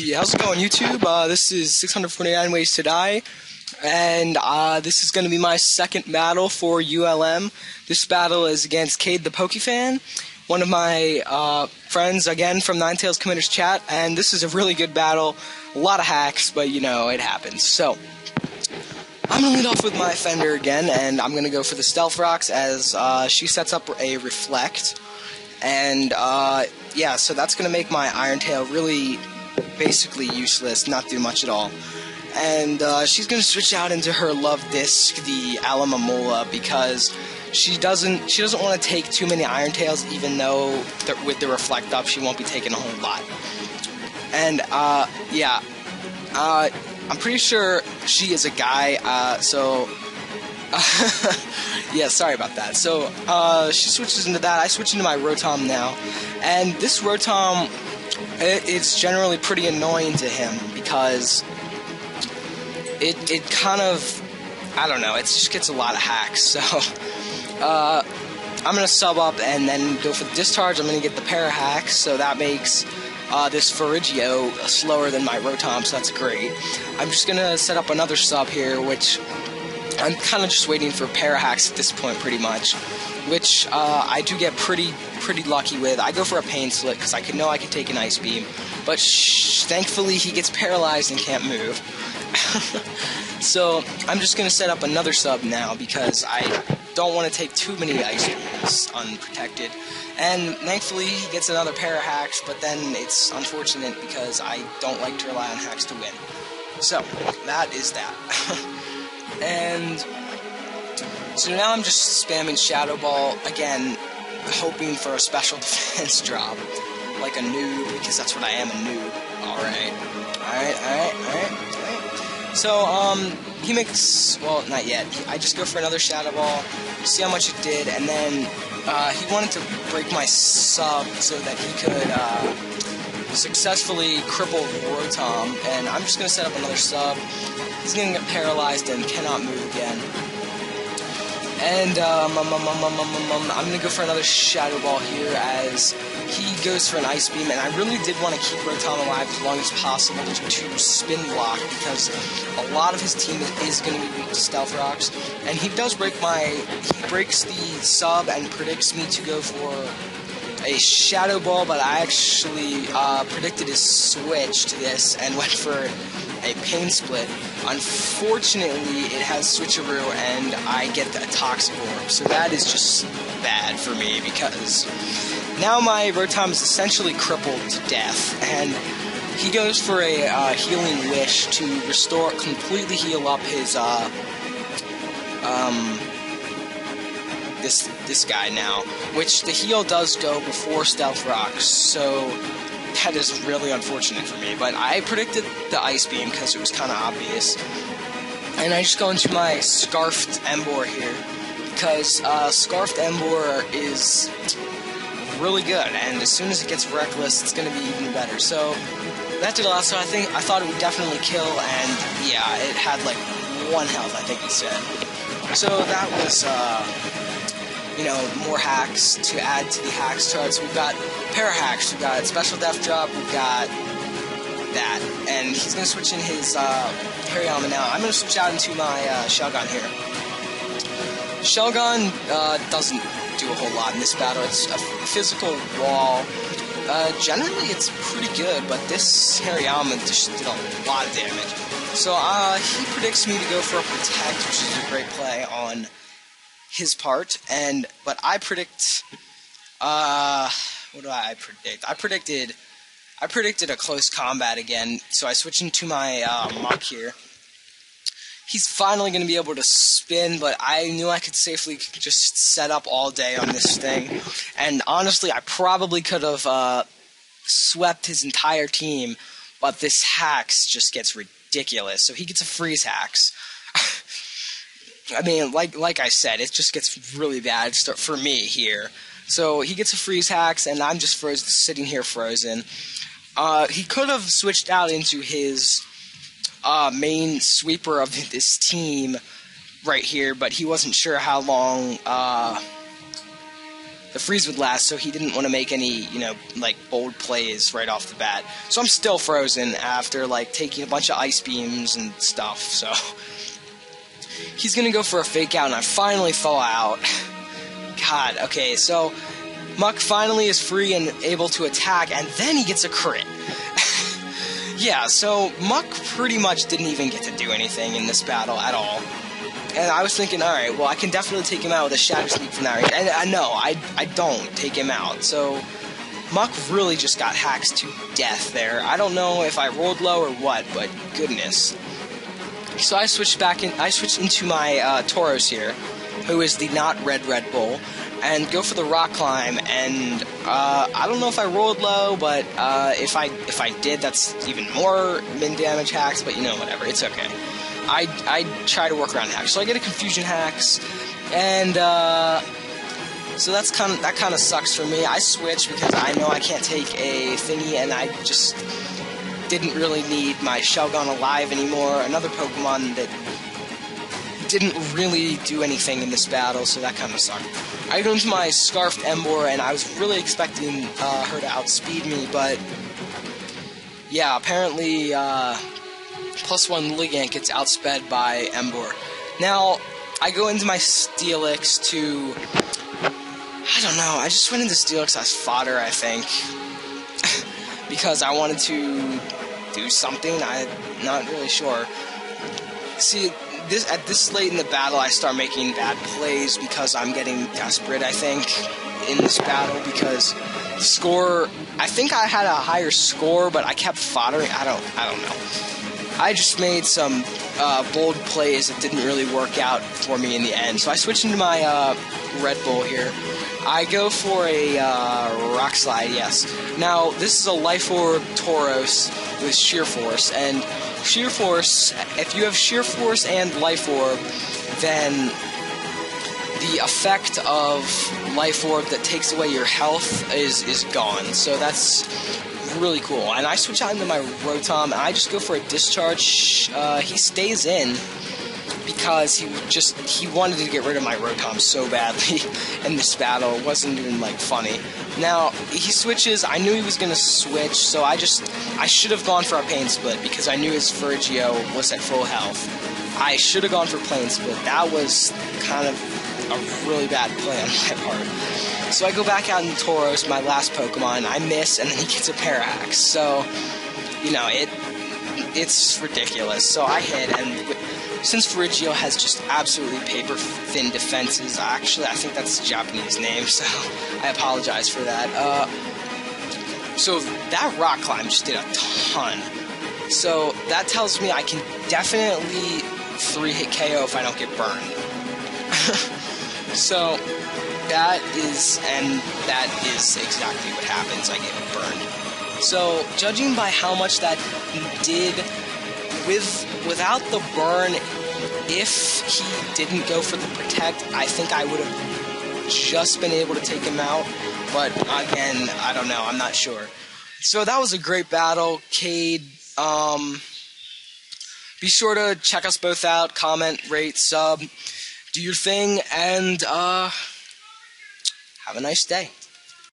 Yeah, how's it going, YouTube? This is 649 Ways to Die, and this is going to be my second battle for ULM. This battle is against CadethePokeFan, one of my friends, again, from Ninetales Committer's chat, and this is a really good battle. A lot of hacks, but, you know, it happens. So, I'm going to lead off with my Fender again, and I'm going to go for the Stealth Rocks as she sets up a Reflect. And, yeah, so that's going to make my Iron Tail really basically useless, not do much at all. And she's going to switch out into her Love Disc, the Alamamola, because she doesn't want to take too many Iron Tails, even though with the Reflect up she won't be taking a whole lot. And, yeah, I'm pretty sure she is a guy, so... yeah, sorry about that. So, she switches into that. I switch into my Rotom now. And this Rotom, it's generally pretty annoying to him because it kind of, I don't know, it just gets a lot of hacks. So, I'm going to sub up and then go for the Discharge. I'm going to get the Para Hacks, so that makes this Ferrigio slower than my Rotom, so that's great. I'm just going to set up another sub here, which... I'm kind of just waiting for Para Hacks at this point, pretty much, which I do get pretty lucky with. I go for a Pain Slit because I know I can take an Ice Beam, but thankfully he gets paralyzed and can't move. So I'm just going to set up another sub now because I don't want to take too many Ice Beams unprotected. And thankfully he gets another Para Hacks, but then it's unfortunate because I don't like to rely on hacks to win. So that is that. And so now I'm just spamming Shadow Ball, again, hoping for a special defense drop, like a noob, because that's what I am, a noob. Alright. So, he makes, well, not yet. I just go for another Shadow Ball, see how much it did, and then he wanted to break my sub so that he could successfully cripple Rotom, and I'm just going to set up another sub. He's going to get paralyzed and cannot move again. And I'm going to go for another Shadow Ball here as he goes for an Ice Beam, and I really did want to keep Rotom alive as long as possible to Spin Block because a lot of his team is going to be weak to Stealth Rocks, and he does break he breaks the sub and predicts me to go for a Shadow Ball, but I actually predicted his switch to this and went for a Pain Split. Unfortunately, it has Switcheroo and I get a Toxic Orb, so that is just bad for me because now my Rotom is essentially crippled to death, and he goes for a Healing Wish to completely heal up his this guy now, which the heal does go before Stealth Rocks, so that is really unfortunate for me, but I predicted the Ice Beam because it was kind of obvious. And I just go into my Scarfed Emboar here because Scarfed Emboar is really good, and as soon as it gets Reckless, it's going to be even better. So that did a lot, so I thought it would definitely kill, and yeah, it had like 1 health, I think he said. So that was, you know, more hacks to add to the hacks charts. We've got Para Hacks, we've got Special Def Drop, we've got that. And he's going to switch in his Hariyama now. I'm going to switch out into my Shelgon here. Shelgon doesn't do a whole lot in this battle. It's a physical wall. Generally, it's pretty good, but this Hariyama just did a lot of damage. So he predicts me to go for a Protect, which is a great play on his part, but I predict, what do I predict? I predicted a close combat again, so I switch into my Muck here. He's finally going to be able to spin, but I knew I could safely just set up all day on this thing, and honestly, I probably could have swept his entire team, but this Hacks just gets ridiculous, so he gets a Freeze Hacks. I mean, like I said, it just gets really bad for me here. So he gets a Freeze Hacks, and I'm just sitting here frozen. He could have switched out into his main sweeper of this team right here, but he wasn't sure how long the freeze would last, so he didn't want to make any, you know, like, bold plays right off the bat. So I'm still frozen after, like, taking a bunch of ice beams and stuff, so he's gonna go for a fake out, and I finally thaw out. God, okay, so Muck finally is free and able to attack, and then he gets a crit. Yeah, so Muck pretty much didn't even get to do anything in this battle at all. And I was thinking, alright, well, I can definitely take him out with a Shadow Sneak from that range. And I know, I don't take him out. So Muck really just got hacked to death there. I don't know if I rolled low or what, but goodness. So I switched into my Tauros here, who is the not Red Bull, and go for the rock climb, and I don't know if I rolled low, but if I did, that's even more min damage hacks, but you know, whatever, it's okay. I try to work around hacks, so I get a confusion hacks, and so that kind of sucks for me. I switch because I know I can't take a thingy, and I just didn't really need my Shelgon alive anymore. Another Pokemon that didn't really do anything in this battle, so that kind of sucked. I go into my Scarfed Emboar, and I was really expecting her to outspeed me, but yeah, apparently +1 Ligant gets outsped by Emboar. Now, I go into my Steelix to, I don't know, I just went into Steelix as fodder, I think, because I wanted to do something, I'm not really sure. See, at this late in the battle, I start making bad plays because I'm getting desperate, I think, in this battle, because the score, I think I had a higher score, but I kept foddering. I don't know. I just made some bold plays that didn't really work out for me in the end. So I switched into my Red Bull here. I go for a Rock Slide, yes. Now, this is a Life Orb Tauros with Sheer Force, and Sheer Force, if you have Sheer Force and Life Orb, then the effect of Life Orb that takes away your health is gone. So that's really cool. And I switch out into my Rotom, and I just go for a Discharge. He stays in because he wanted to get rid of my Rotom so badly in this battle. It wasn't even, like, funny. Now, he switches. I knew he was going to switch, so I should have gone for a Pain Split because I knew his Fergio was at full health. I should have gone for Plane Split. That was kind of a really bad play on my part. So I go back out in Tauros, my last Pokemon. I miss, and then he gets a Parahax. So, you know, it's ridiculous. So I hit, and since Fergio has just absolutely paper-thin defenses, actually, I think that's a Japanese name, so I apologize for that. So that Rock Climb just did a ton. So that tells me I can definitely 3-hit KO if I don't get burned. So that is exactly what happens. I get burned. So judging by how much that did without the burn, if he didn't go for the Protect, I think I would have just been able to take him out. But again, I don't know. I'm not sure. So that was a great battle, Cade. Be sure to check us both out. Comment, rate, sub, do your thing, and have a nice day.